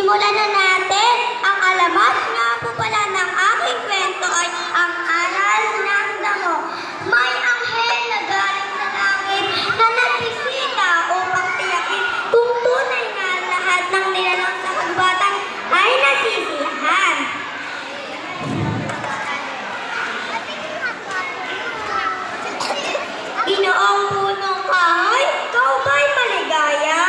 Simulan na natin. Ang alamat nga po pala ng aking kwento ay ang aral ng damo. May anghel na galing sa langit na nagbisita upang tiyakin kung tunay nga lahat ng nilalang sa kagubatan ay nasisiyahan. Ginoong punong kahoy, ikaw ba'y maligaya?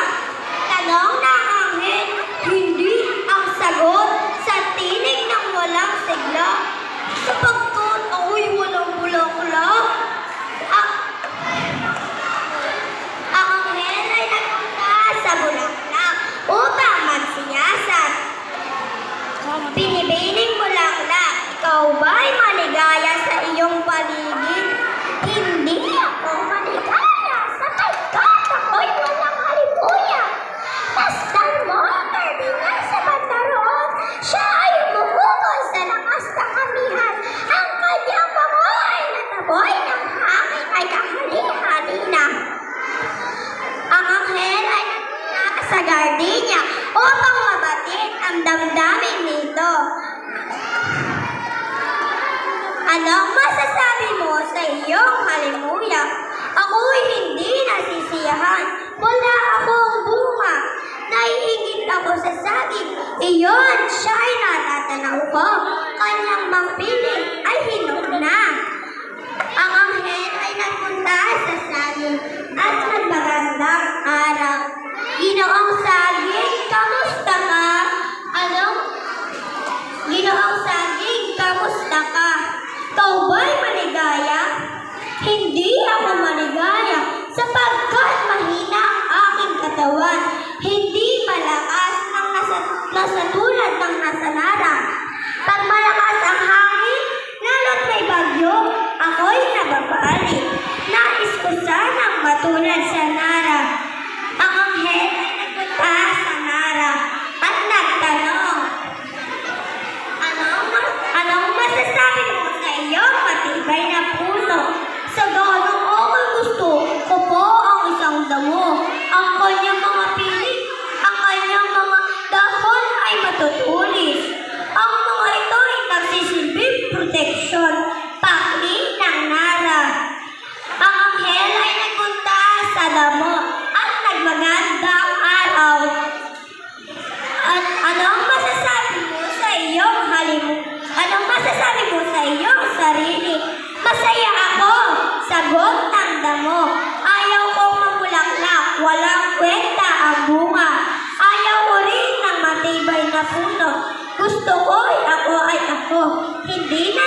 Tanong ng anghel, hindi ang sagot sa tinig ng walang sigla. Sapagkat ako'y walang bulaklak. Ang anghel ay nagpunta sa bulaklak upang magsiyasat. Binibining bulaklak, ikaw ba'y maligaya sa iyong paligid? Hindi ako maligaya sapagkat ako'y walang halimuya. Tastan mo ang kardinal sa banda roon. Siya ay umukukol sa lakas ng amihan. Ang kanyang bango ay nataboy ng hangin ay kahali-halina. Ang anghel ay nagpunta sa gardenia upang mabatid ang damdamin nito. Anong masasabi mo sa iyong halimuya? Ako'y hindi nasisiyahan. Wala akong bunga. Naiingit ako sa saging. Iyon, siya ay natatanaw ko. Kanyang mangpiling ay hinog na. Ang anghel ay nagpunta sa saging at nagmagandang araw. Ginoong saging, kamusta ka? Ginoong saging, kamusta ka? Ikaw ba'y maligaya? Hindi ako maligaya sapagkat mahina ang aking katawan. Hindi malakas ang nasa tulad ng nasa Nara. Pag malakas ang hangin, lalo't may bagyo, ako'y nababalik. Nais ko sanang matulad sa Nara. Ang anghel ay nagpunta sa Nara at nagtanong, Anong masasabi mo sa iyong matibay na puso? Sa ganong ako'y gusto ko po ang isang damo. Ang kanyang mga pilik, ang kanyang mga dahon ay matutulis. Ang mga ito ay nagsisilbing proteksyon, pakli ng Nara. Ang anghel ay nagpunta sa damo at nagmagandang araw. At anong masasabi mo sa iyong Anong masasabi mo sa iyong sarili? Masaya ako, sagot ng damo. Ayaw kong mamulaklak, walang kwenta ang bunga. Ayaw ko rin ng matibay na puno. Gusto ko ay ako, hindi na